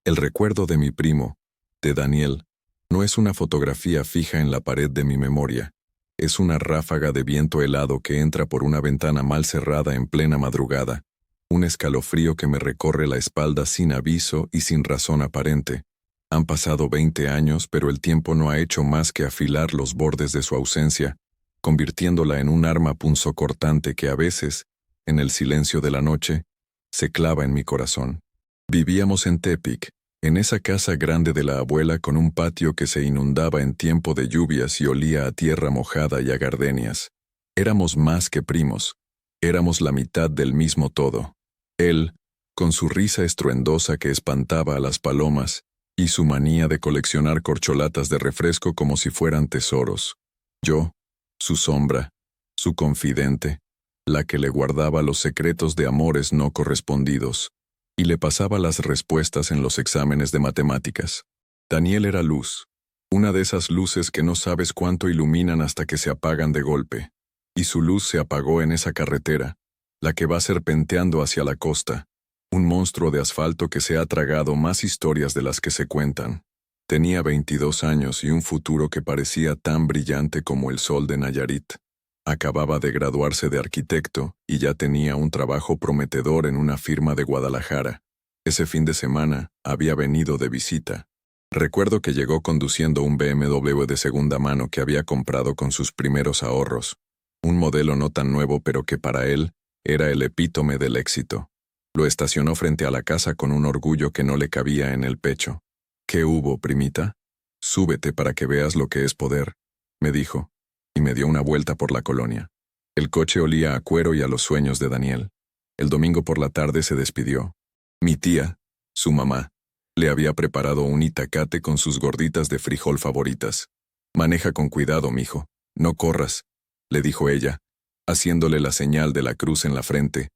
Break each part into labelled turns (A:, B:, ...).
A: El recuerdo de mi primo, de Daniel, no es una fotografía fija en la pared de mi memoria. Es una ráfaga de viento helado que entra por una ventana mal cerrada en plena madrugada. Un escalofrío que me recorre la espalda sin aviso y sin razón aparente. Han pasado 20 años, pero el tiempo no ha hecho más que afilar los bordes de su ausencia, convirtiéndola en un arma punzocortante que a veces, en el silencio de la noche, se clava en mi corazón. Vivíamos en Tepic, en esa casa grande de la abuela con un patio que se inundaba en tiempo de lluvias y olía a tierra mojada y a gardenias. Éramos más que primos. Éramos la mitad del mismo todo. Él, con su risa estruendosa que espantaba a las palomas, y su manía de coleccionar corcholatas de refresco como si fueran tesoros. Yo, su sombra, su confidente, la que le guardaba los secretos de amores no correspondidos, y le pasaba las respuestas en los exámenes de matemáticas. Daniel era luz, una de esas luces que no sabes cuánto iluminan hasta que se apagan de golpe, y su luz se apagó en esa carretera, la que va serpenteando hacia la costa, un monstruo de asfalto que se ha tragado más historias de las que se cuentan. Tenía 22 años y un futuro que parecía tan brillante como el sol de Nayarit. Acababa de graduarse de arquitecto y ya tenía un trabajo prometedor en una firma de Guadalajara. Ese fin de semana había venido de visita. Recuerdo que llegó conduciendo un BMW de segunda mano que había comprado con sus primeros ahorros. Un modelo no tan nuevo, pero que para él era el epítome del éxito. Lo estacionó frente a la casa con un orgullo que no le cabía en el pecho. ¿Qué hubo, primita? Súbete para que veas lo que es poder, me dijo, y me dio una vuelta por la colonia. El coche olía a cuero y a los sueños de Daniel. El domingo por la tarde se despidió. Mi tía, su mamá, le había preparado un itacate con sus gorditas de frijol favoritas. Maneja con cuidado, mijo, no corras, le dijo ella, haciéndole la señal de la cruz en la frente,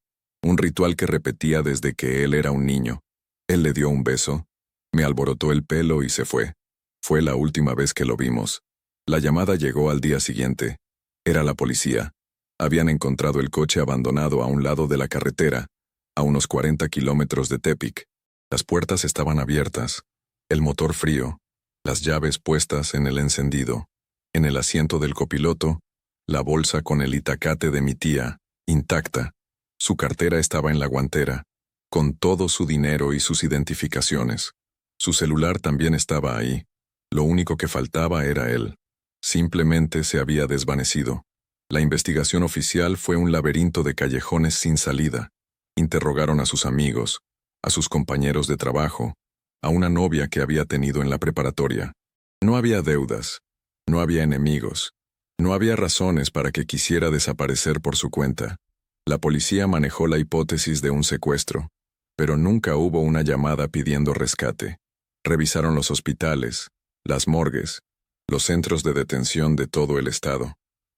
A: un ritual que repetía desde que él era un niño. Él le dio un beso, me alborotó el pelo y se fue. Fue la última vez que lo vimos. La llamada llegó al día siguiente. Era la policía. Habían encontrado el coche abandonado a un lado de la carretera, a unos 40 kilómetros de Tepic. Las puertas estaban abiertas, el motor frío, las llaves puestas en el encendido. En el asiento del copiloto, la bolsa con el itacate de mi tía, intacta. Su cartera estaba en la guantera, con todo su dinero y sus identificaciones. Su celular también estaba ahí. Lo único que faltaba era él. Simplemente se había desvanecido. La investigación oficial fue un laberinto de callejones sin salida. Interrogaron a sus amigos, a sus compañeros de trabajo, a una novia que había tenido en la preparatoria. No había deudas, no había enemigos, no había razones para que quisiera desaparecer por su cuenta. La policía manejó la hipótesis de un secuestro, pero nunca hubo una llamada pidiendo rescate. Revisaron los hospitales, las morgues, los centros de detención de todo el estado.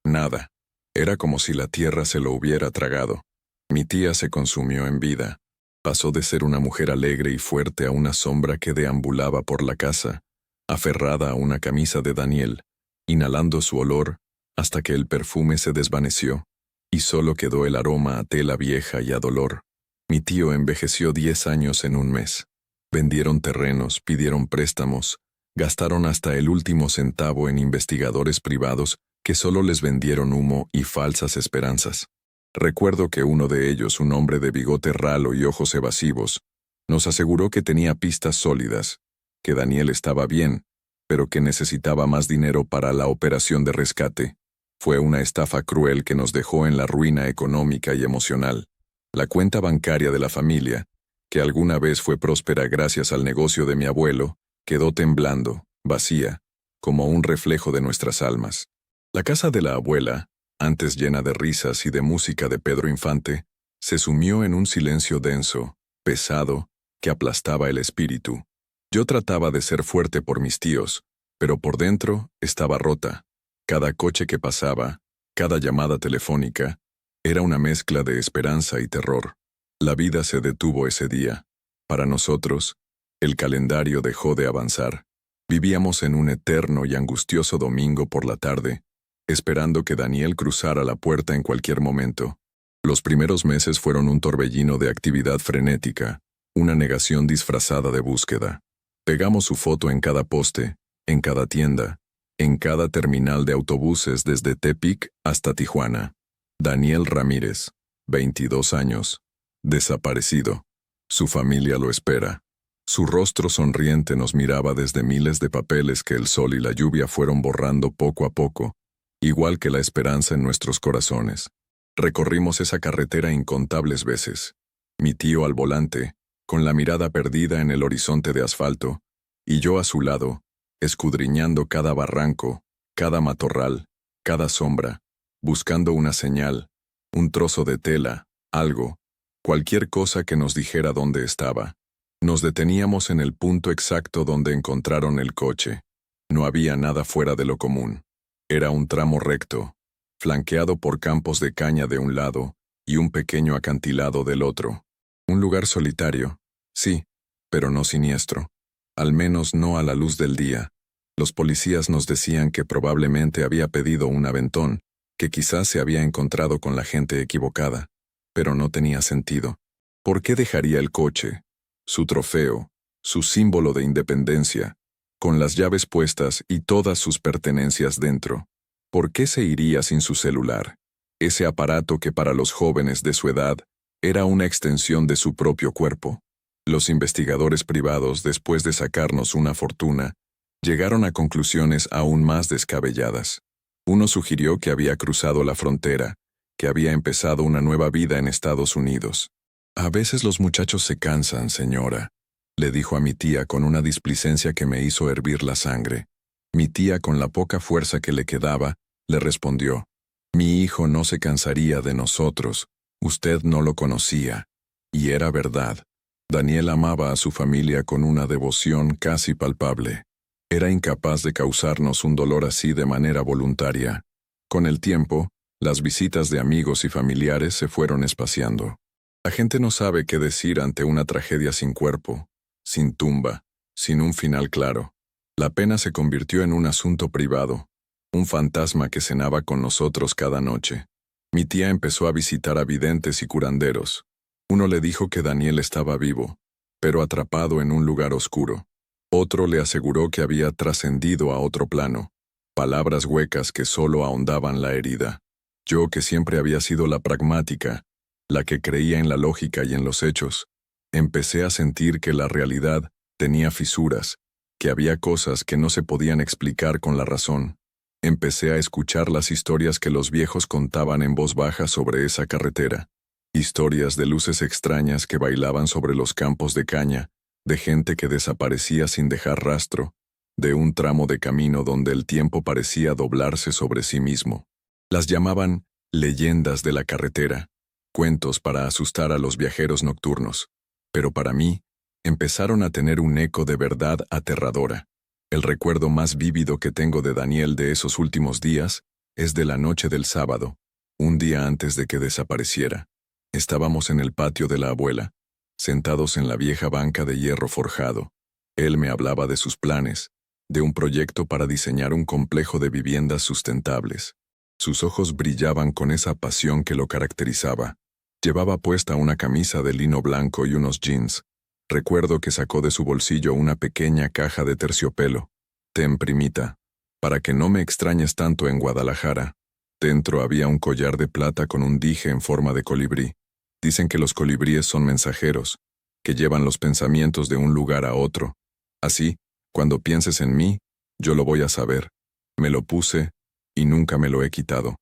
A: Nada. Era como si la tierra se lo hubiera tragado. Mi tía se consumió en vida. Pasó de ser una mujer alegre y fuerte a una sombra que deambulaba por la casa, aferrada a una camisa de Daniel, inhalando su olor hasta que el perfume se desvaneció, y solo quedó el aroma a tela vieja y a dolor. Mi tío envejeció 10 años en un mes. Vendieron terrenos, pidieron préstamos, gastaron hasta el último centavo en investigadores privados que solo les vendieron humo y falsas esperanzas. Recuerdo que uno de ellos, un hombre de bigote ralo y ojos evasivos, nos aseguró que tenía pistas sólidas, que Daniel estaba bien, pero que necesitaba más dinero para la operación de rescate. Fue una estafa cruel que nos dejó en la ruina económica y emocional. La cuenta bancaria de la familia, que alguna vez fue próspera gracias al negocio de mi abuelo, quedó temblando, vacía, como un reflejo de nuestras almas. La casa de la abuela, antes llena de risas y de música de Pedro Infante, se sumió en un silencio denso, pesado, que aplastaba el espíritu. Yo trataba de ser fuerte por mis tíos, pero por dentro estaba rota. Cada coche que pasaba, cada llamada telefónica, era una mezcla de esperanza y terror. La vida se detuvo ese día. Para nosotros, el calendario dejó de avanzar. Vivíamos en un eterno y angustioso domingo por la tarde, esperando que Daniel cruzara la puerta en cualquier momento. Los primeros meses fueron un torbellino de actividad frenética. una negación disfrazada de búsqueda. Pegamos su foto en cada poste, en cada tienda, en cada terminal de autobuses desde Tepic hasta Tijuana. Daniel Ramírez, 22 años, desaparecido. Su familia lo espera. Su rostro sonriente nos miraba desde miles de papeles que el sol y la lluvia fueron borrando poco a poco, igual que la esperanza en nuestros corazones. Recorrimos esa carretera incontables veces. Mi tío al volante, con la mirada perdida en el horizonte de asfalto, y yo a su lado, escudriñando cada barranco, cada matorral, cada sombra, buscando una señal, un trozo de tela, algo, cualquier cosa que nos dijera dónde estaba. Nos deteníamos en el punto exacto donde encontraron el coche. No había nada fuera de lo común. Era un tramo recto, flanqueado por campos de caña de un lado y un pequeño acantilado del otro. Un lugar solitario, sí, pero no siniestro. Al menos no a la luz del día. Los policías nos decían que probablemente había pedido un aventón, que quizás se había encontrado con la gente equivocada, pero no tenía sentido. ¿Por qué dejaría el coche, su trofeo, su símbolo de independencia, con las llaves puestas y todas sus pertenencias dentro? ¿Por qué se iría sin su celular? Ese aparato que para los jóvenes de su edad era una extensión de su propio cuerpo. Los investigadores privados, después de sacarnos una fortuna, llegaron a conclusiones aún más descabelladas. Uno sugirió que había cruzado la frontera, que había empezado una nueva vida en Estados Unidos. «A veces los muchachos se cansan, señora», le dijo a mi tía con una displicencia que me hizo hervir la sangre. Mi tía, con la poca fuerza que le quedaba, le respondió: «Mi hijo no se cansaría de nosotros, usted no lo conocía». Y era verdad. Daniel amaba a su familia con una devoción casi palpable. Era incapaz de causarnos un dolor así de manera voluntaria. Con el tiempo, las visitas de amigos y familiares se fueron espaciando. La gente no sabe qué decir ante una tragedia sin cuerpo, sin tumba, sin un final claro. La pena se convirtió en un asunto privado, un fantasma que cenaba con nosotros cada noche. Mi tía empezó a visitar a videntes y curanderos. Uno le dijo que Daniel estaba vivo, pero atrapado en un lugar oscuro. Otro le aseguró que había trascendido a otro plano. Palabras huecas que solo ahondaban la herida. Yo, que siempre había sido la pragmática, la que creía en la lógica y en los hechos, empecé a sentir que la realidad tenía fisuras, que había cosas que no se podían explicar con la razón. Empecé a escuchar las historias que los viejos contaban en voz baja sobre esa carretera. Historias de luces extrañas que bailaban sobre los campos de caña, de gente que desaparecía sin dejar rastro, de un tramo de camino donde el tiempo parecía doblarse sobre sí mismo. Las llamaban leyendas de la carretera, cuentos para asustar a los viajeros nocturnos, pero para mí, empezaron a tener un eco de verdad aterradora. El recuerdo más vívido que tengo de Daniel de esos últimos días es de la noche del sábado, un día antes de que desapareciera. Estábamos en el patio de la abuela, sentados en la vieja banca de hierro forjado. Él me hablaba de sus planes, de un proyecto para diseñar un complejo de viviendas sustentables. Sus ojos brillaban con esa pasión que lo caracterizaba. Llevaba puesta una camisa de lino blanco y unos jeans. Recuerdo que sacó de su bolsillo una pequeña caja de terciopelo. «Ten, primita, para que no me extrañes tanto en Guadalajara». Dentro había un collar de plata con un dije en forma de colibrí. Dicen que los colibríes son mensajeros, que llevan los pensamientos de un lugar a otro. Así, cuando pienses en mí, yo lo voy a saber. Me lo puse y nunca me lo he quitado.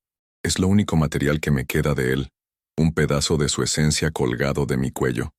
A: Es lo único material que me queda de él, un pedazo de su esencia colgado de mi cuello.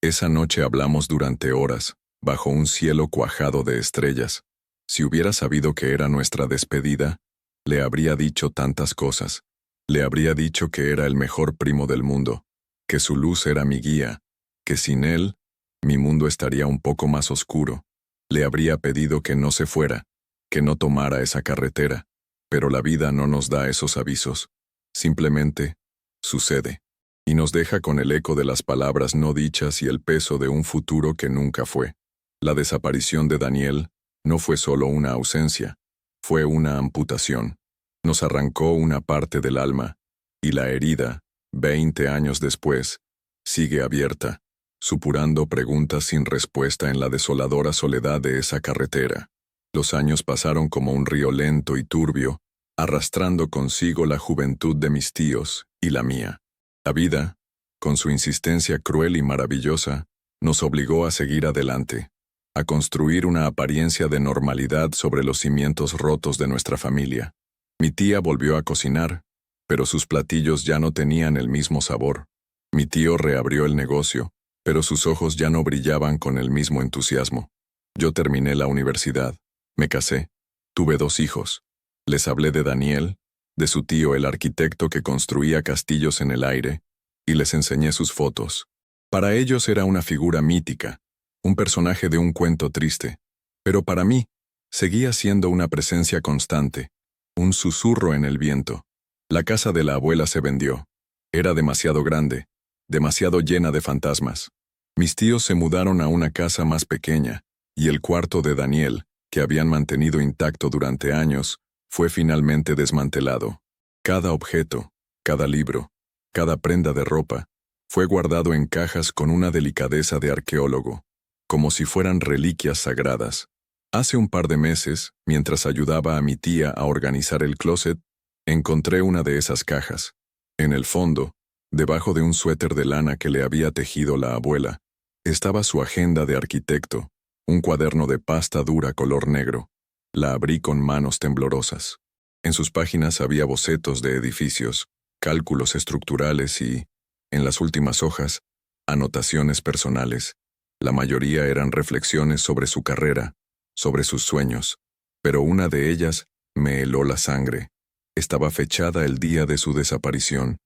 A: Esa noche hablamos durante horas, bajo un cielo cuajado de estrellas. Si hubiera sabido que era nuestra despedida, le habría dicho tantas cosas. Le habría dicho que era el mejor primo del mundo, que su luz era mi guía, que sin él, mi mundo estaría un poco más oscuro. Le habría pedido que no se fuera, que no tomara esa carretera, pero la vida no nos da esos avisos. Simplemente, sucede. Y nos deja con el eco de las palabras no dichas y el peso de un futuro que nunca fue. La desaparición de Daniel no fue solo una ausencia, fue una amputación. Nos arrancó una parte del alma, y la herida, 20 años después, sigue abierta. supurando preguntas sin respuesta en la desoladora soledad de esa carretera. Los años pasaron como un río lento y turbio, arrastrando consigo la juventud de mis tíos y la mía. La vida, con su insistencia cruel y maravillosa, nos obligó a seguir adelante, a construir una apariencia de normalidad sobre los cimientos rotos de nuestra familia. Mi tía volvió a cocinar, pero sus platillos ya no tenían el mismo sabor. Mi tío reabrió el negocio, pero sus ojos ya no brillaban con el mismo entusiasmo. Yo terminé la universidad, me casé, tuve 2 hijos. Les hablé de Daniel, de su tío el arquitecto que construía castillos en el aire, y les enseñé sus fotos. Para ellos era una figura mítica, un personaje de un cuento triste, pero para mí seguía siendo una presencia constante, un susurro en el viento. La casa de la abuela se vendió. Era demasiado grande, demasiado llena de fantasmas. Mis tíos se mudaron a una casa más pequeña, y el cuarto de Daniel, que habían mantenido intacto durante años, fue finalmente desmantelado. Cada objeto, cada libro, cada prenda de ropa, fue guardado en cajas con una delicadeza de arqueólogo, como si fueran reliquias sagradas. Hace un par de meses, mientras ayudaba a mi tía a organizar el closet, encontré una de esas cajas. En el fondo, debajo de un suéter de lana que le había tejido la abuela, estaba su agenda de arquitecto, un cuaderno de pasta dura color negro. La abrí con manos temblorosas. En sus páginas había bocetos de edificios, cálculos estructurales y, en las últimas hojas, anotaciones personales. La mayoría eran reflexiones sobre su carrera, sobre sus sueños, pero una de ellas me heló la sangre. Estaba fechada el día de su desaparición.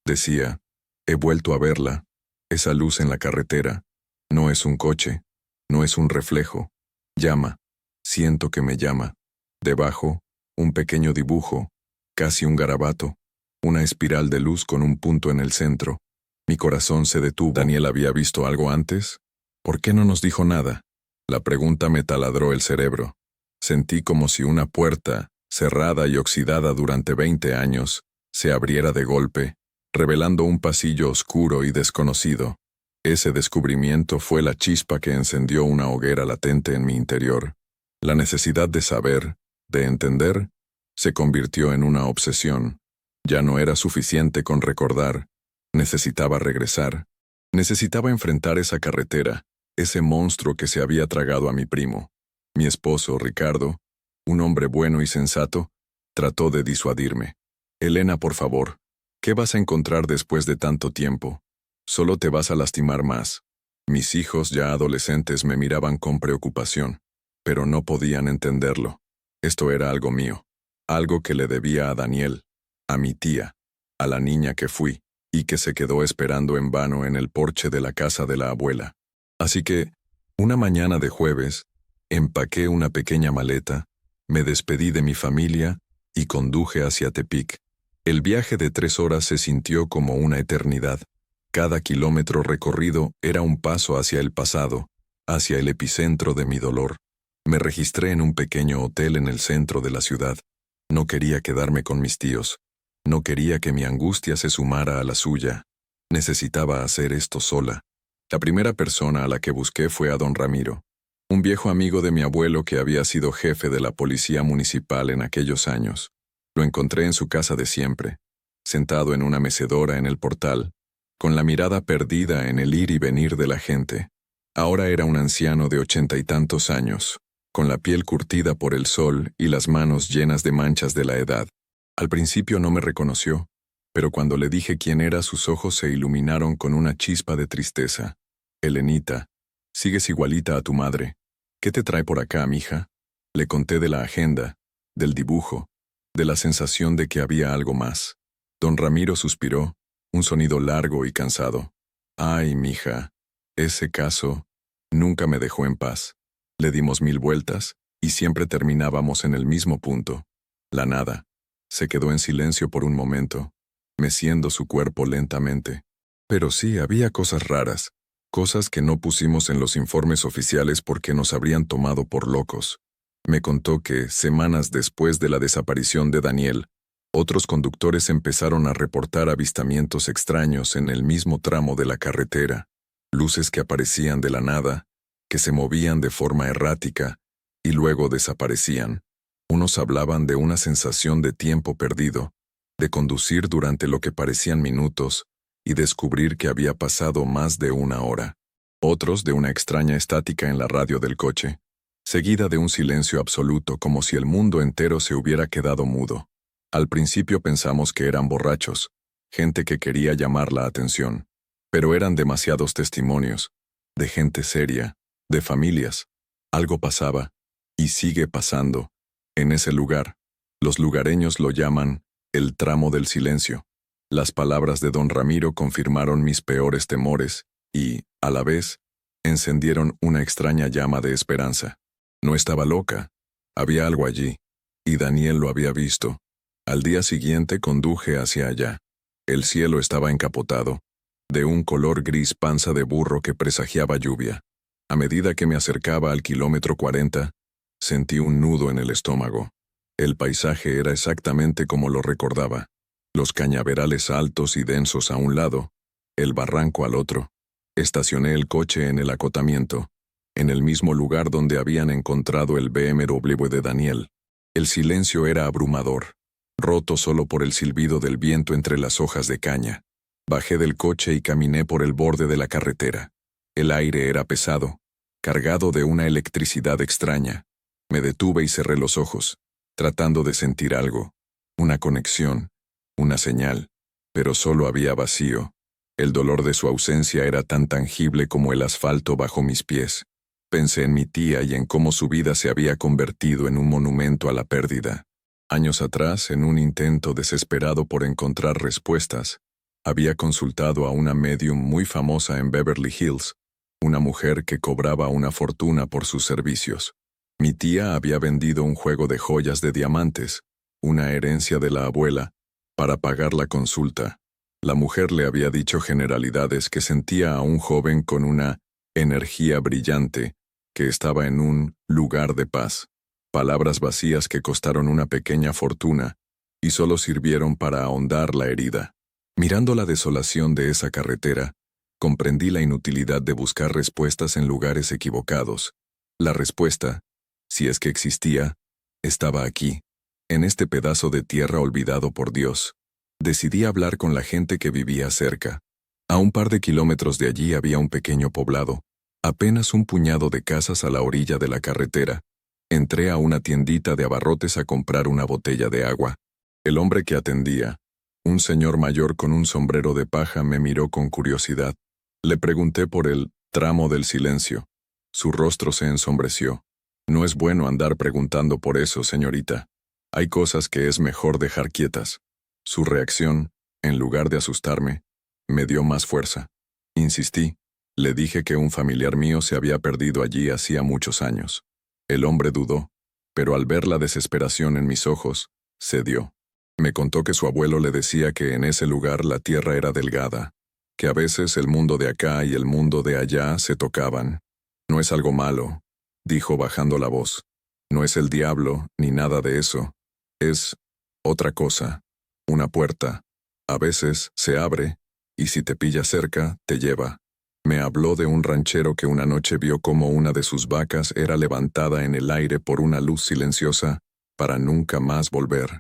A: Decía, he vuelto a verla, esa luz en la carretera. No es un coche, no es un reflejo. Llama, siento que me llama. Debajo, un pequeño dibujo, casi un garabato, una espiral de luz con un punto en el centro. Mi corazón se detuvo. ¿Daniel había visto algo antes? ¿Por qué no nos dijo nada? La pregunta me taladró el cerebro. Sentí como si una puerta, cerrada y oxidada durante 20 años, se abriera de golpe, revelando un pasillo oscuro y desconocido. Ese descubrimiento fue la chispa que encendió una hoguera latente en mi interior. La necesidad de saber, de entender, se convirtió en una obsesión. Ya no era suficiente con recordar. Necesitaba regresar. Necesitaba enfrentar esa carretera, ese monstruo que se había tragado a mi primo. Mi esposo, Ricardo, un hombre bueno y sensato, trató de disuadirme. Elena, por favor, ¿qué vas a encontrar después de tanto tiempo? Solo te vas a lastimar más. Mis hijos, ya adolescentes, me miraban con preocupación, pero no podían entenderlo. Esto era algo mío, algo que le debía a Daniel, a mi tía, a la niña que fui, y que se quedó esperando en vano en el porche de la casa de la abuela. Así que, una mañana de jueves, empaqué una pequeña maleta, me despedí de mi familia y conduje hacia Tepic. El viaje de 3 horas se sintió como una eternidad. Cada kilómetro recorrido era un paso hacia el pasado, hacia el epicentro de mi dolor. Me registré en un pequeño hotel en el centro de la ciudad. No quería quedarme con mis tíos. No quería que mi angustia se sumara a la suya. Necesitaba hacer esto sola. La primera persona a la que busqué fue a don Ramiro, un viejo amigo de mi abuelo que había sido jefe de la policía municipal en aquellos años. Lo encontré en su casa de siempre, sentado en una mecedora en el portal, con la mirada perdida en el ir y venir de la gente. Ahora era un anciano de 80 y tantos años, con la piel curtida por el sol y las manos llenas de manchas de la edad. Al principio no me reconoció, pero cuando le dije quién era, sus ojos se iluminaron con una chispa de tristeza. Elenita, sigues igualita a tu madre. ¿Qué te trae por acá, mija? Le conté de la agenda, del dibujo, de la sensación de que había algo más. Don Ramiro suspiró, un sonido largo y cansado. Ay, mija, ese caso nunca me dejó en paz. Le dimos 1000 vueltas y siempre terminábamos en el mismo punto. La nada. Se quedó en silencio por un momento, meciendo su cuerpo lentamente. Pero sí, había cosas raras, cosas que no pusimos en los informes oficiales porque nos habrían tomado por locos. Me contó que, semanas después de la desaparición de Daniel, otros conductores empezaron a reportar avistamientos extraños en el mismo tramo de la carretera. luces que aparecían de la nada, que se movían de forma errática y luego desaparecían. Unos hablaban de una sensación de tiempo perdido, de conducir durante lo que parecían minutos y descubrir que había pasado más de una hora. Otros de una extraña estática en la radio del coche, seguida de un silencio absoluto como si el mundo entero se hubiera quedado mudo. Al principio pensamos que eran borrachos, gente que quería llamar la atención, pero eran demasiados testimonios, de gente seria, de familias. Algo pasaba, y sigue pasando, en ese lugar. Los lugareños lo llaman el tramo del silencio. Las palabras de don Ramiro confirmaron mis peores temores y, a la vez, encendieron una extraña llama de esperanza. No estaba loca. Había algo allí, y Daniel lo había visto. Al día siguiente conduje hacia allá. El cielo estaba encapotado, de un color gris panza de burro que presagiaba lluvia. A medida que me acercaba al kilómetro 40, sentí un nudo en el estómago. El paisaje era exactamente como lo recordaba. Los cañaverales altos y densos a un lado, el barranco al otro. Estacioné el coche en el acotamiento, en el mismo lugar donde habían encontrado el BMW de Daniel. El silencio era abrumador, roto solo por el silbido del viento entre las hojas de caña. Bajé del coche y caminé por el borde de la carretera. El aire era pesado, cargado de una electricidad extraña. Me detuve y cerré los ojos, tratando de sentir algo, una conexión, una señal, pero solo había vacío. El dolor de su ausencia era tan tangible como el asfalto bajo mis pies. Pensé en mi tía y en cómo su vida se había convertido en un monumento a la pérdida. Años atrás, en un intento desesperado por encontrar respuestas, había consultado a una médium muy famosa en Beverly Hills, una mujer que cobraba una fortuna por sus servicios. Mi tía había vendido un juego de joyas de diamantes, una herencia de la abuela, para pagar la consulta. La mujer le había dicho generalidades que sentía a un joven con una energía brillante, que estaba en un lugar de paz. Palabras vacías que costaron una pequeña fortuna y solo sirvieron para ahondar la herida. Mirando la desolación de esa carretera, comprendí la inutilidad de buscar respuestas en lugares equivocados. La respuesta, si es que existía, estaba aquí, en este pedazo de tierra olvidado por Dios. Decidí hablar con la gente que vivía cerca. A un par de kilómetros de allí había un pequeño poblado, apenas un puñado de casas a la orilla de la carretera. Entré a una tiendita de abarrotes a comprar una botella de agua. El hombre que atendía, un señor mayor con un sombrero de paja, me miró con curiosidad. Le pregunté por el tramo del silencio. Su rostro se ensombreció. No es bueno andar preguntando por eso, señorita. Hay cosas que es mejor dejar quietas. Su reacción, en lugar de asustarme, me dio más fuerza. Insistí. Le dije que un familiar mío se había perdido allí hacía muchos años. El hombre dudó, pero al ver la desesperación en mis ojos, cedió. Me contó que su abuelo le decía que en ese lugar la tierra era delgada, que a veces el mundo de acá y el mundo de allá se tocaban. No es algo malo, dijo bajando la voz. No es el diablo, ni nada de eso. Es otra cosa, una puerta. A veces se abre, y si te pilla cerca, te lleva. Me habló de un ranchero que una noche vio cómo una de sus vacas era levantada en el aire por una luz silenciosa, para nunca más volver.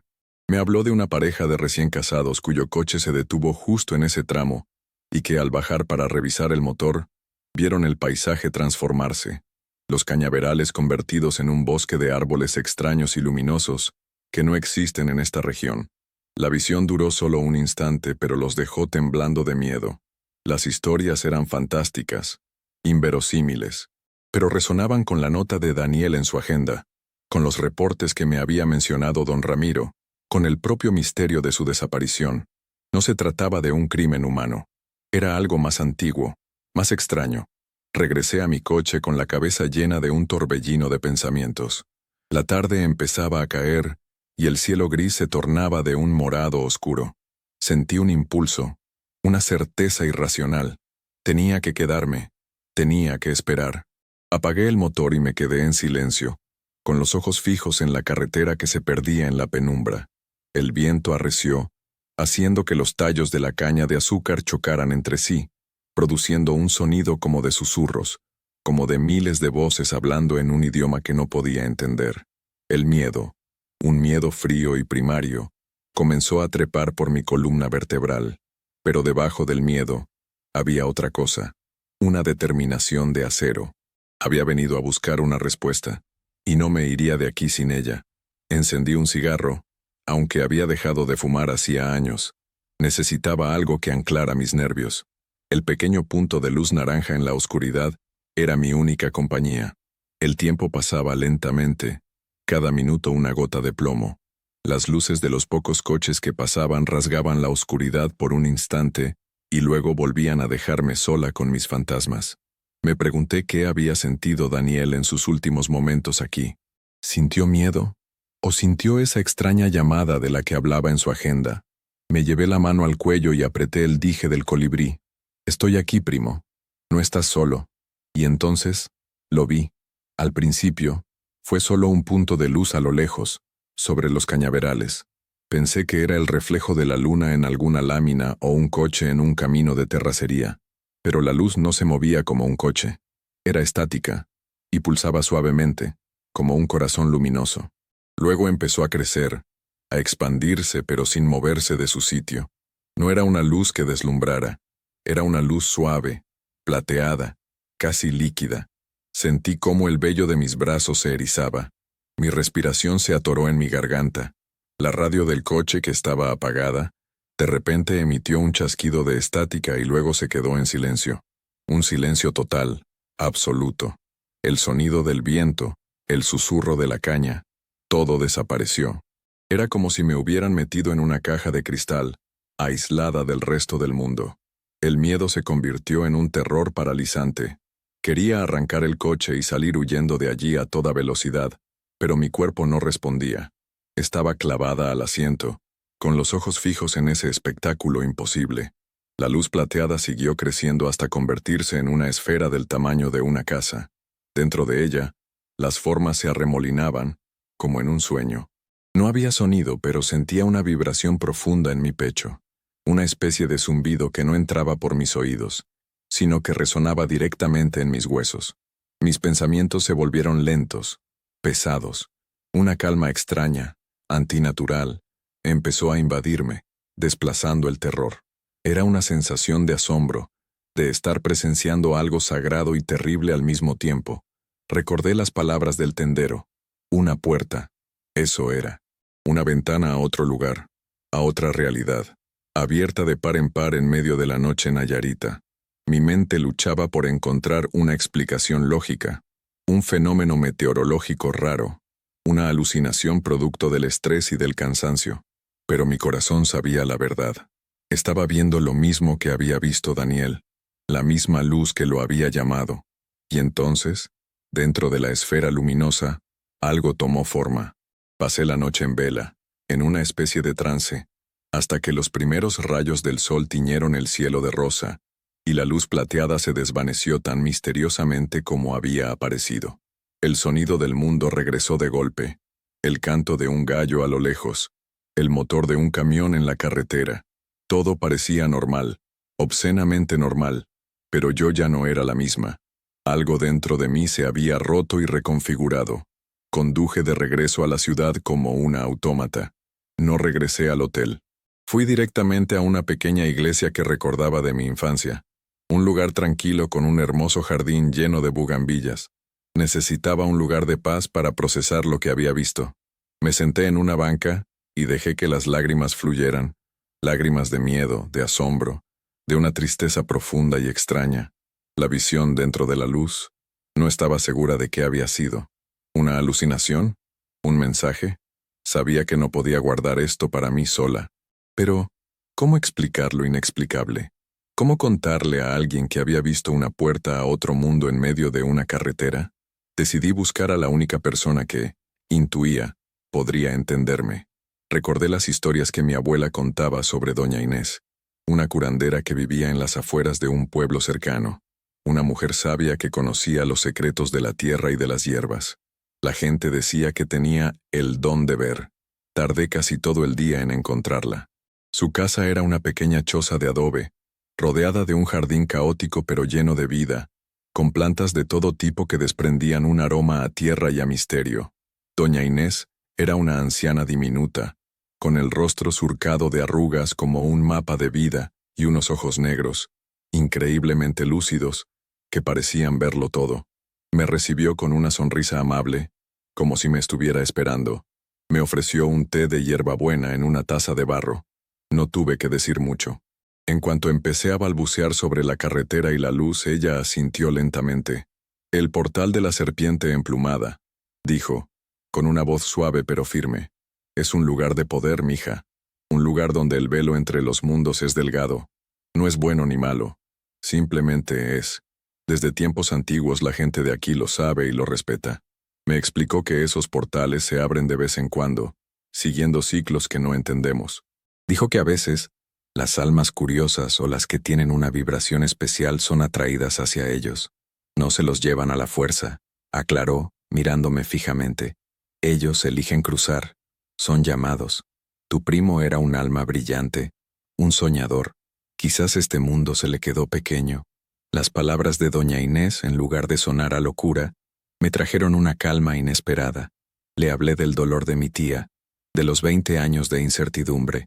A: Me habló de una pareja de recién casados cuyo coche se detuvo justo en ese tramo, y que al bajar para revisar el motor, vieron el paisaje transformarse, los cañaverales convertidos en un bosque de árboles extraños y luminosos, que no existen en esta región. La visión duró solo un instante, pero los dejó temblando de miedo. Las historias eran fantásticas, inverosímiles, pero resonaban con la nota de Daniel en su agenda, con los reportes que me había mencionado don Ramiro, con el propio misterio de su desaparición. No se trataba de un crimen humano. Era algo más antiguo, más extraño. Regresé a mi coche con la cabeza llena de un torbellino de pensamientos. La tarde empezaba a caer, y el cielo gris se tornaba de un morado oscuro. Sentí un impulso, una certeza irracional. Tenía que quedarme, tenía que esperar. Apagué el motor y me quedé en silencio, con los ojos fijos en la carretera que se perdía en la penumbra. El viento arreció, haciendo que los tallos de la caña de azúcar chocaran entre sí, produciendo un sonido como de susurros, como de miles de voces hablando en un idioma que no podía entender. El miedo, un miedo frío y primario, comenzó a trepar por mi columna vertebral, pero debajo del miedo había otra cosa, una determinación de acero. Había venido a buscar una respuesta, y no me iría de aquí sin ella. Encendí un cigarro, aunque había dejado de fumar hacía años. Necesitaba algo que anclara mis nervios. El pequeño punto de luz naranja en la oscuridad era mi única compañía. El tiempo pasaba lentamente, cada minuto una gota de plomo. Las luces de los pocos coches que pasaban rasgaban la oscuridad por un instante y luego volvían a dejarme sola con mis fantasmas. Me pregunté qué había sentido Daniel en sus últimos momentos aquí. ¿Sintió miedo? ¿O sintió esa extraña llamada de la que hablaba en su agenda? Me llevé la mano al cuello y apreté el dije del colibrí. Estoy aquí, primo. No estás solo. Y entonces, lo vi. Al principio, fue solo un punto de luz a lo lejos, sobre los cañaverales. Pensé que era el reflejo de la luna en alguna lámina o un coche en un camino de terracería. Pero la luz no se movía como un coche. Era estática, y pulsaba suavemente, como un corazón luminoso. Luego empezó a crecer, a expandirse pero sin moverse de su sitio. No era una luz que deslumbrara, era una luz suave, plateada, casi líquida. Sentí cómo el vello de mis brazos se erizaba. Mi respiración se atoró en mi garganta. La radio del coche, que estaba apagada, de repente emitió un chasquido de estática y luego se quedó en silencio. Un silencio total, absoluto. El sonido del viento, el susurro de la caña, todo desapareció. Era como si me hubieran metido en una caja de cristal, aislada del resto del mundo. El miedo se convirtió en un terror paralizante. Quería arrancar el coche y salir huyendo de allí a toda velocidad, pero mi cuerpo no respondía. Estaba clavada al asiento, con los ojos fijos en ese espectáculo imposible. La luz plateada siguió creciendo hasta convertirse en una esfera del tamaño de una casa. Dentro de ella, las formas se arremolinaban, como en un sueño. No había sonido, pero sentía una vibración profunda en mi pecho, una especie de zumbido que no entraba por mis oídos, sino que resonaba directamente en mis huesos. Mis pensamientos se volvieron lentos, pesados. Una calma extraña, antinatural, empezó a invadirme, desplazando el terror. Era una sensación de asombro, de estar presenciando algo sagrado y terrible al mismo tiempo. Recordé las palabras del tendero. Una puerta. Eso era. Una ventana a otro lugar, a otra realidad, abierta de par en par en medio de la noche nayarita. Mi mente luchaba por encontrar una explicación lógica, un fenómeno meteorológico raro, una alucinación producto del estrés y del cansancio. Pero mi corazón sabía la verdad. Estaba viendo lo mismo que había visto Daniel, la misma luz que lo había llamado. Y entonces, dentro de la esfera luminosa, algo tomó forma. Pasé la noche en vela, en una especie de trance, hasta que los primeros rayos del sol tiñeron el cielo de rosa, y la luz plateada se desvaneció tan misteriosamente como había aparecido. El sonido del mundo regresó de golpe, el canto de un gallo a lo lejos, el motor de un camión en la carretera. Todo parecía normal, obscenamente normal, pero yo ya no era la misma. Algo dentro de mí se había roto y reconfigurado. Conduje de regreso a la ciudad como una autómata. No regresé al hotel. Fui directamente a una pequeña iglesia que recordaba de mi infancia. Un lugar tranquilo con un hermoso jardín lleno de bugambillas. Necesitaba un lugar de paz para procesar lo que había visto. Me senté en una banca y dejé que las lágrimas fluyeran. Lágrimas de miedo, de asombro, de una tristeza profunda y extraña. La visión dentro de la luz. No estaba segura de qué había sido. ¿Una alucinación? ¿Un mensaje? Sabía que no podía guardar esto para mí sola. Pero, ¿cómo explicar lo inexplicable? ¿Cómo contarle a alguien que había visto una puerta a otro mundo en medio de una carretera? Decidí buscar a la única persona que, intuía, podría entenderme. Recordé las historias que mi abuela contaba sobre doña Inés, una curandera que vivía en las afueras de un pueblo cercano, una mujer sabia que conocía los secretos de la tierra y de las hierbas. La gente decía que tenía el don de ver. Tardé casi todo el día en encontrarla. Su casa era una pequeña choza de adobe, rodeada de un jardín caótico pero lleno de vida, con plantas de todo tipo que desprendían un aroma a tierra y a misterio. Doña Inés era una anciana diminuta, con el rostro surcado de arrugas como un mapa de vida y unos ojos negros, increíblemente lúcidos, que parecían verlo todo. Me recibió con una sonrisa amable, como si me estuviera esperando. Me ofreció un té de hierbabuena en una taza de barro. No tuve que decir mucho. En cuanto empecé a balbucear sobre la carretera y la luz, ella asintió lentamente. «El portal de la serpiente emplumada», dijo, con una voz suave pero firme. «Es un lugar de poder, mija. Un lugar donde el velo entre los mundos es delgado. No es bueno ni malo. Simplemente es. Desde tiempos antiguos la gente de aquí lo sabe y lo respeta». Me explicó que esos portales se abren de vez en cuando, siguiendo ciclos que no entendemos. Dijo que a veces, las almas curiosas o las que tienen una vibración especial son atraídas hacia ellos. No se los llevan a la fuerza, aclaró, mirándome fijamente. Ellos eligen cruzar, son llamados. Tu primo era un alma brillante, un soñador. Quizás este mundo se le quedó pequeño. Las palabras de doña Inés, en lugar de sonar a locura, me trajeron una calma inesperada. Le hablé del dolor de mi tía, de los 20 años de incertidumbre.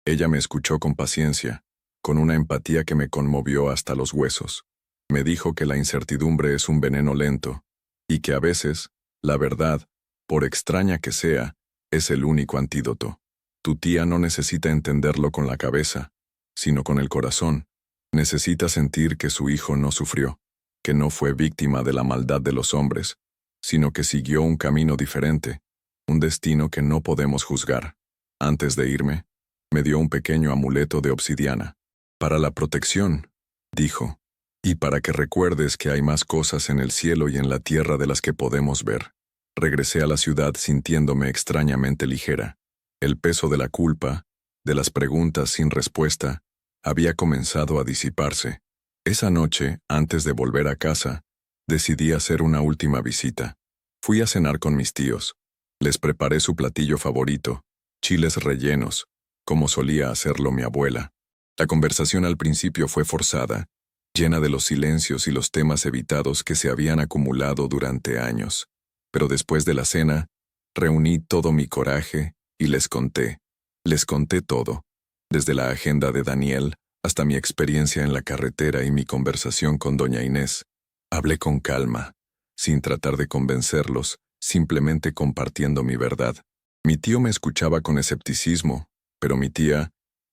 A: Ella me escuchó con paciencia, con una empatía que me conmovió hasta los huesos. Me dijo que la incertidumbre es un veneno lento, y que a veces, la verdad, por extraña que sea, es el único antídoto. Tu tía no necesita entenderlo con la cabeza, sino con el corazón. Necesita sentir que su hijo no sufrió, que no fue víctima de la maldad de los hombres, sino que siguió un camino diferente, un destino que no podemos juzgar. Antes de irme, me dio un pequeño amuleto de obsidiana. Para la protección, dijo, y para que recuerdes que hay más cosas en el cielo y en la tierra de las que podemos ver. Regresé a la ciudad sintiéndome extrañamente ligera. El peso de la culpa, de las preguntas sin respuesta, había comenzado a disiparse. Esa noche, antes de volver a casa, decidí hacer una última visita. Fui a cenar con mis tíos. Les preparé su platillo favorito, chiles rellenos, como solía hacerlo mi abuela. La conversación al principio fue forzada, llena de los silencios y los temas evitados que se habían acumulado durante años. Pero después de la cena, reuní todo mi coraje y les conté. Les conté todo, desde la agenda de Daniel hasta mi experiencia en la carretera y mi conversación con doña Inés. Hablé con calma, sin tratar de convencerlos, simplemente compartiendo mi verdad. Mi tío me escuchaba con escepticismo, pero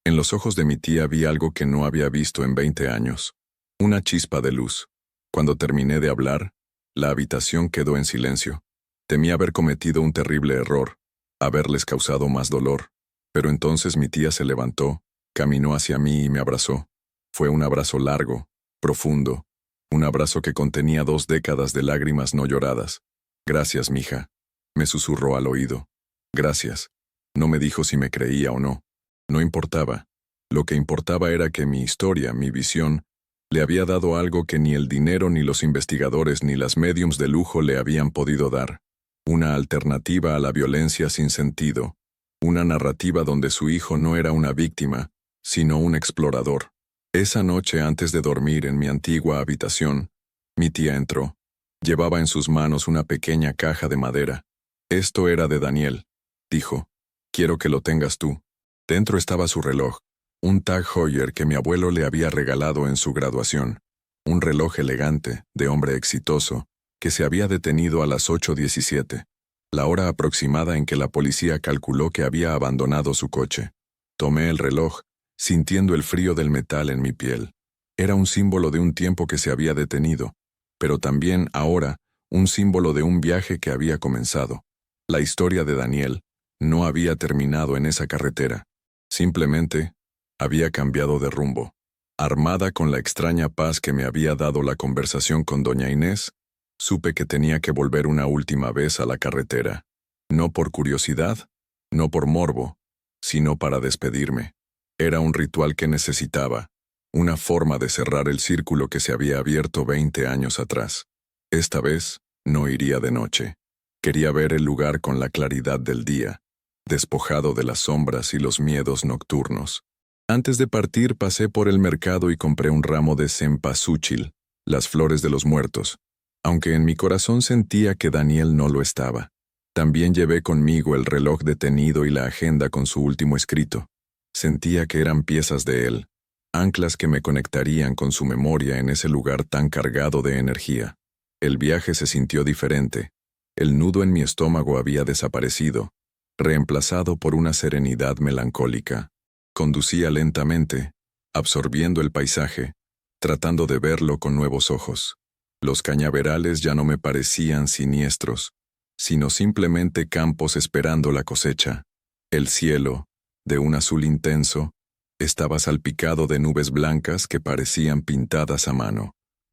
A: en los ojos de mi tía vi algo que no había visto en 20 años. Una chispa de luz. Cuando terminé de hablar, la habitación quedó en silencio. Temí haber cometido un terrible error, haberles causado más dolor. Pero entonces mi tía se levantó, caminó hacia mí y me abrazó. Fue un abrazo largo, profundo, un abrazo que contenía 2 décadas de lágrimas no lloradas. «Gracias, mija», me susurró al oído. «Gracias». No me dijo si me creía o no. No importaba. Lo que importaba era que mi historia, mi visión, le había dado algo que ni el dinero ni los investigadores ni las médiums de lujo le habían podido dar. Una alternativa a la violencia sin sentido. Una narrativa donde su hijo no era una víctima, sino un explorador. Esa noche antes de dormir en mi antigua habitación, mi tía entró. Llevaba en sus manos una pequeña caja de madera. «Esto era de Daniel», dijo. «Quiero que lo tengas tú». Dentro estaba su reloj, un Tag Heuer que mi abuelo le había regalado en su graduación. Un reloj elegante, de hombre exitoso, que se había detenido a las 8:17, la hora aproximada en que la policía calculó que había abandonado su coche. Tomé el reloj, sintiendo el frío del metal en mi piel. Era un símbolo de un tiempo que se había detenido, pero también, ahora, un símbolo de un viaje que había comenzado. La historia de Daniel no había terminado en esa carretera. Simplemente, había cambiado de rumbo. Armada con la extraña paz que me había dado la conversación con doña Inés, supe que tenía que volver una última vez a la carretera. No por curiosidad, no por morbo, sino para despedirme. Era un ritual que necesitaba, una forma de cerrar el círculo que se había abierto 20 años atrás. Esta vez, no iría de noche. Quería ver el lugar con la claridad del día, despojado de las sombras y los miedos nocturnos. Antes de partir pasé por el mercado y compré un ramo de cempasúchil, las flores de los muertos, aunque en mi corazón sentía que Daniel no lo estaba. También llevé conmigo el reloj detenido y la agenda con su último escrito. Sentía que eran piezas de él, anclas que me conectarían con su memoria en ese lugar tan cargado de energía. El viaje se sintió diferente. El nudo en mi estómago había desaparecido, reemplazado por una serenidad melancólica. Conducía lentamente, absorbiendo el paisaje, tratando de verlo con nuevos ojos. Los cañaverales ya no me parecían siniestros, sino simplemente campos esperando la cosecha. El cielo, de un azul intenso, estaba salpicado de nubes blancas que parecían pintadas a mano.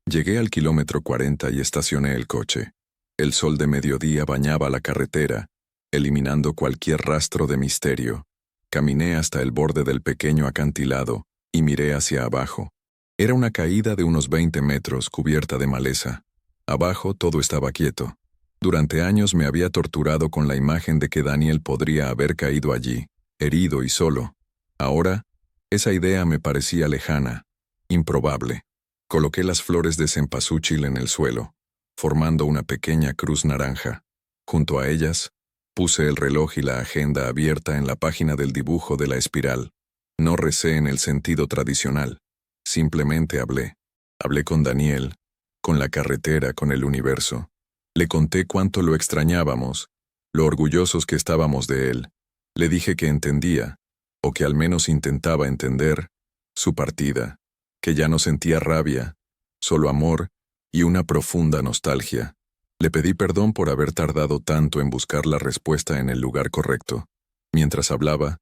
A: Llegué al kilómetro 40 y estacioné el coche. El sol de mediodía bañaba la carretera, eliminando cualquier rastro de misterio. Caminé hasta el borde del pequeño acantilado y miré hacia abajo. Era una caída de unos 20 metros cubierta de maleza. Abajo todo estaba quieto. Durante años me había torturado con la imagen de que Daniel podría haber caído allí, herido y solo. Ahora, esa idea me parecía lejana, improbable. Coloqué las flores de cempasúchil en el suelo, formando una pequeña cruz naranja. Junto a ellas, puse el reloj y la agenda abierta en la página del dibujo de la espiral. No recé en el sentido tradicional. Simplemente hablé. Hablé con Daniel, con la carretera, con el universo. Le conté cuánto lo extrañábamos, lo orgullosos que estábamos de él. Le dije que entendía, o que al menos intentaba entender, su partida, que ya no sentía rabia, solo amor y una profunda nostalgia. Le pedí perdón por haber tardado tanto en buscar la respuesta en el lugar correcto. Mientras hablaba,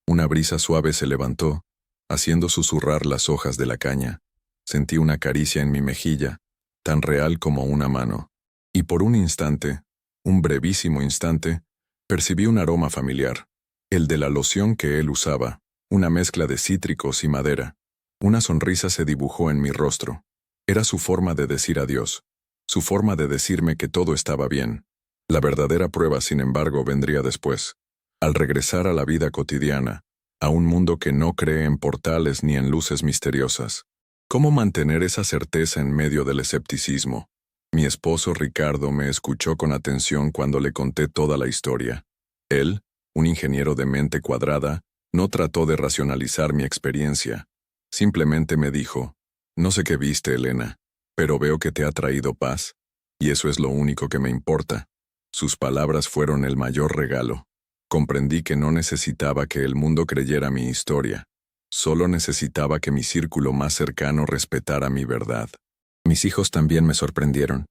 A: una brisa suave se levantó, haciendo susurrar las hojas de la caña. Sentí una caricia en mi mejilla, tan real como una mano. Y por un instante, un brevísimo instante, percibí un aroma familiar, el de la loción que él usaba, una mezcla de cítricos y madera. Una sonrisa se dibujó en mi rostro. Era su forma de decir adiós, su forma de decirme que todo estaba bien. La verdadera prueba, sin embargo, vendría después, al regresar a la vida cotidiana, a un mundo que no cree en portales ni en luces misteriosas. ¿Cómo mantener esa certeza en medio del escepticismo? Mi esposo Ricardo me escuchó con atención cuando le conté toda la historia. Él, un ingeniero de mente cuadrada, no trató de racionalizar mi experiencia. Simplemente me dijo, no sé qué viste, Elena, pero veo que te ha traído paz, y eso es lo único que me importa. Sus palabras fueron el mayor regalo. Comprendí que no necesitaba que el mundo creyera mi historia. Solo necesitaba que mi círculo más cercano respetara mi verdad. Mis hijos también me sorprendieron.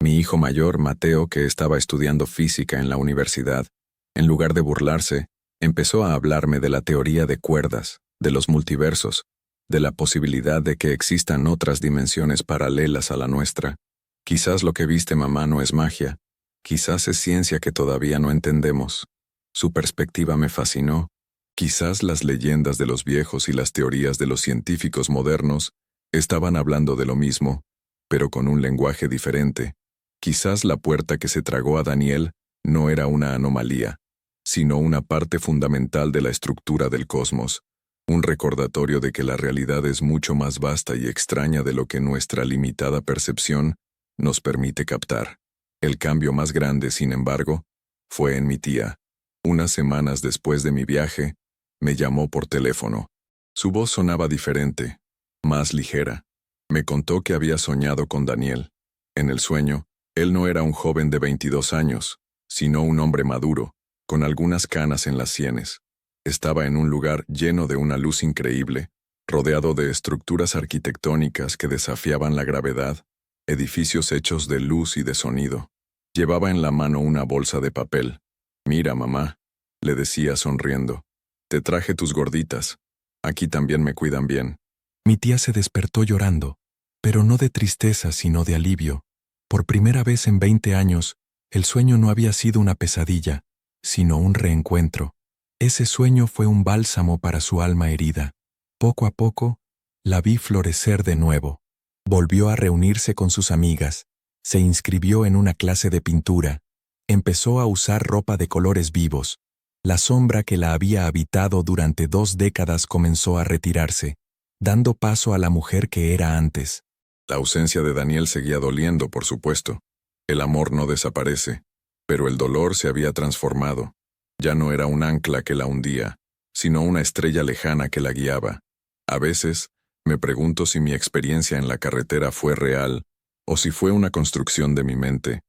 A: Mi hijo mayor, Mateo, que estaba estudiando física en la universidad, en lugar de burlarse, empezó a hablarme de la teoría de cuerdas, de los multiversos, de la posibilidad de que existan otras dimensiones paralelas a la nuestra. Quizás lo que viste, mamá, no es magia. Quizás es ciencia que todavía no entendemos. Su perspectiva me fascinó. Quizás las leyendas de los viejos y las teorías de los científicos modernos estaban hablando de lo mismo, pero con un lenguaje diferente. Quizás la puerta que se tragó a Daniel no era una anomalía, sino una parte fundamental de la estructura del cosmos, un recordatorio de que la realidad es mucho más vasta y extraña de lo que nuestra limitada percepción nos permite captar. El cambio más grande, sin embargo, fue en mi tía. Unas semanas después de mi viaje, me llamó por teléfono. Su voz sonaba diferente, más ligera. Me contó que había soñado con Daniel. En el sueño, él no era un joven de 22 años, sino un hombre maduro, con algunas canas en las sienes. Estaba en un lugar lleno de una luz increíble, rodeado de estructuras arquitectónicas que desafiaban la gravedad, edificios hechos de luz y de sonido. Llevaba en la mano una bolsa de papel. «Mira, mamá», le decía sonriendo, «te traje tus gorditas. Aquí también me cuidan bien». Mi tía se despertó llorando, pero no de tristeza sino de alivio. Por primera vez en 20 años, el sueño no había sido una pesadilla, sino un reencuentro. Ese sueño fue un bálsamo para su alma herida. Poco a poco, la vi florecer de nuevo. Volvió a reunirse con sus amigas, se inscribió en una clase de pintura, empezó a usar ropa de colores vivos.
B: La sombra que la había habitado durante 2 décadas comenzó a retirarse, dando paso a la mujer que era antes.
A: La ausencia de Daniel seguía doliendo, por supuesto. El amor no desaparece, pero el dolor se había transformado. Ya no era un ancla que la hundía, sino una estrella lejana que la guiaba. A veces, me pregunto si mi experiencia en la carretera fue real, o si fue una construcción de mi mente,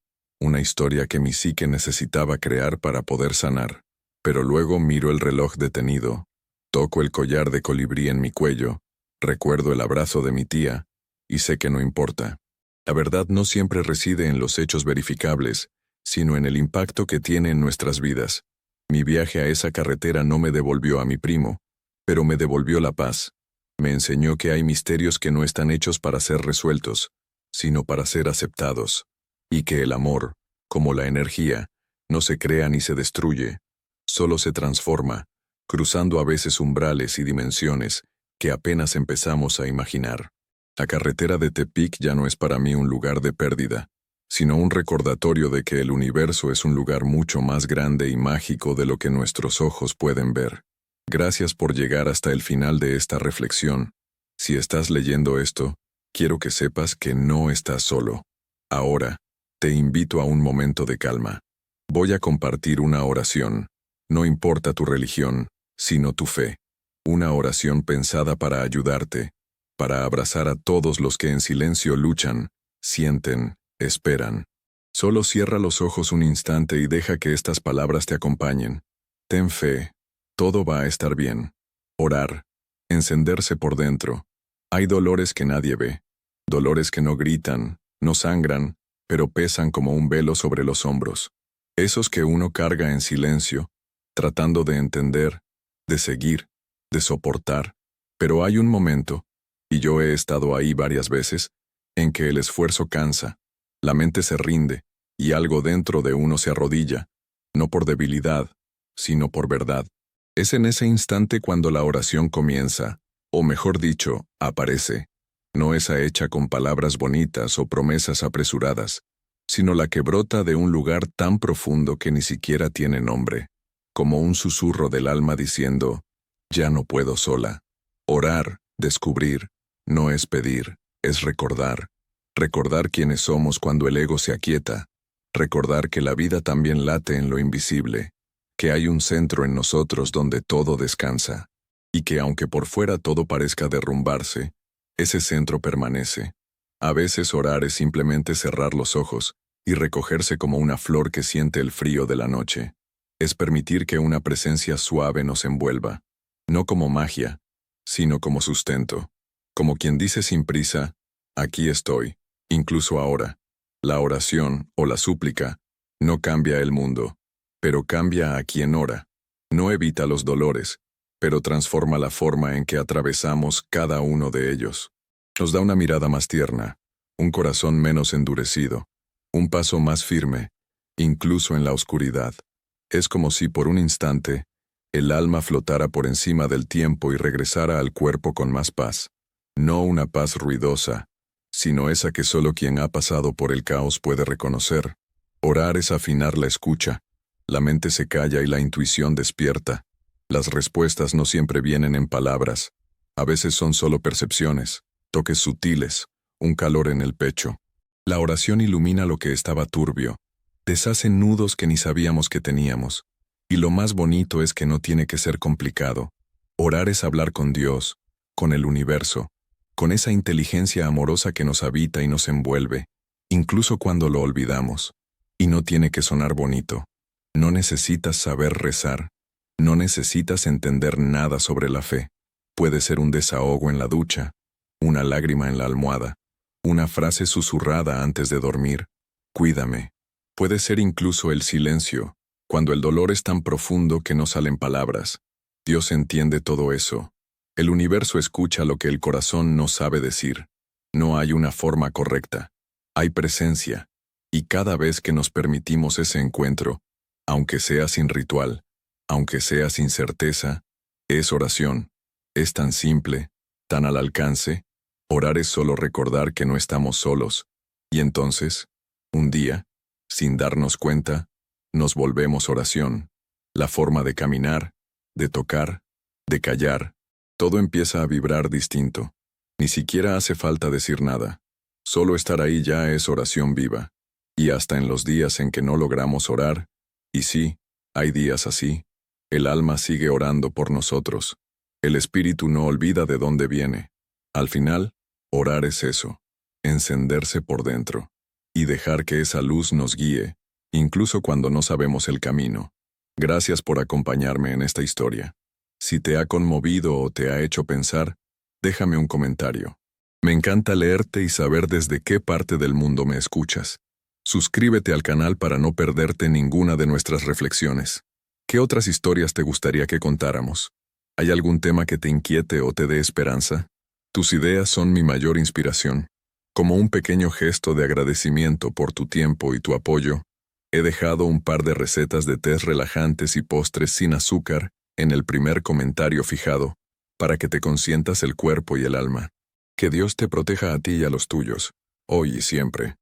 A: una historia que mi psique necesitaba crear para poder sanar. Pero luego miro el reloj detenido, toco el collar de colibrí en mi cuello, recuerdo el abrazo de mi tía, y sé que no importa. La verdad no siempre reside en los hechos verificables, sino en el impacto que tiene en nuestras vidas. Mi viaje a esa carretera no me devolvió a mi primo, pero me devolvió la paz. Me enseñó que hay misterios que no están hechos para ser resueltos, sino para ser aceptados, y que el amor, como la energía, no se crea ni se destruye, solo se transforma, cruzando a veces umbrales y dimensiones que apenas empezamos a imaginar. La carretera de Tepic ya no es para mí un lugar de pérdida, sino un recordatorio de que el universo es un lugar mucho más grande y mágico de lo que nuestros ojos pueden ver. Gracias por llegar hasta el final de esta reflexión. Si estás leyendo esto, quiero que sepas que no estás solo. Ahora, te invito a un momento de calma. Voy a compartir una oración. No importa tu religión, sino tu fe. Una oración pensada para ayudarte, para abrazar a todos los que en silencio luchan, sienten, esperan. Solo cierra los ojos un instante y deja que estas palabras te acompañen. Ten fe. Todo va a estar bien. Orar. Encenderse por dentro. Hay dolores que nadie ve. Dolores que no gritan, no sangran, pero pesan como un velo sobre los hombros. Esos que uno carga en silencio, tratando de entender, de seguir, de soportar. Pero hay un momento, y yo he estado ahí varias veces, en que el esfuerzo cansa, la mente se rinde, y algo dentro de uno se arrodilla, no por debilidad, sino por verdad. Es en ese instante cuando la oración comienza, o mejor dicho, aparece. No esa hecha con palabras bonitas o promesas apresuradas, sino la que brota de un lugar tan profundo que ni siquiera tiene nombre, como un susurro del alma diciendo, ya no puedo sola. Orar, descubrir, no es pedir, es recordar. Recordar quiénes somos cuando el ego se aquieta. Recordar que la vida también late en lo invisible, que hay un centro en nosotros donde todo descansa, y que aunque por fuera todo parezca derrumbarse, ese centro permanece. A veces orar es simplemente cerrar los ojos y recogerse como una flor que siente el frío de la noche. Es permitir que una presencia suave nos envuelva, no como magia, sino como sustento. Como quien dice sin prisa, aquí estoy, incluso ahora. La oración o la súplica no cambia el mundo, pero cambia a quien ora. No evita los dolores, pero transforma la forma en que atravesamos cada uno de ellos. Nos da una mirada más tierna, un corazón menos endurecido, un paso más firme, incluso en la oscuridad. Es como si por un instante, el alma flotara por encima del tiempo y regresara al cuerpo con más paz. No una paz ruidosa, sino esa que solo quien ha pasado por el caos puede reconocer. Orar es afinar la escucha. La mente se calla y la intuición despierta. Las respuestas no siempre vienen en palabras. A veces son solo percepciones, toques sutiles, un calor en el pecho. La oración ilumina lo que estaba turbio, deshace nudos que ni sabíamos que teníamos. Y lo más bonito es que no tiene que ser complicado. Orar es hablar con Dios, con el universo, con esa inteligencia amorosa que nos habita y nos envuelve, incluso cuando lo olvidamos. Y no tiene que sonar bonito. No necesitas saber rezar. No necesitas entender nada sobre la fe. Puede ser un desahogo en la ducha, una lágrima en la almohada, una frase susurrada antes de dormir. Cuídame. Puede ser incluso el silencio, cuando el dolor es tan profundo que no salen palabras. Dios entiende todo eso. El universo escucha lo que el corazón no sabe decir. No hay una forma correcta. Hay presencia. Y cada vez que nos permitimos ese encuentro, aunque sea sin ritual, aunque sea sin certeza, es oración. Es tan simple, tan al alcance. Orar es solo recordar que no estamos solos. Y entonces, un día, sin darnos cuenta, nos volvemos oración. la forma de caminar, de tocar, de callar, todo empieza a vibrar distinto. Ni siquiera hace falta decir nada. Solo estar ahí ya es oración viva. Y hasta en los días en que no logramos orar, y sí, hay días así, el alma sigue orando por nosotros. El espíritu no olvida de dónde viene. Al final, orar es eso, encenderse por dentro, y dejar que esa luz nos guíe, incluso cuando no sabemos el camino. Gracias por acompañarme en esta historia. Si te ha conmovido o te ha hecho pensar, déjame un comentario. Me encanta leerte y saber desde qué parte del mundo me escuchas. Suscríbete al canal para no perderte ninguna de nuestras reflexiones. ¿Qué otras historias te gustaría que contáramos? ¿Hay algún tema que te inquiete o te dé esperanza? Tus ideas son mi mayor inspiración. Como un pequeño gesto de agradecimiento por tu tiempo y tu apoyo, he dejado un par de recetas de tés relajantes y postres sin azúcar en el primer comentario fijado, para que te consientas el cuerpo y el alma. Que Dios te proteja a ti y a los tuyos, hoy y siempre.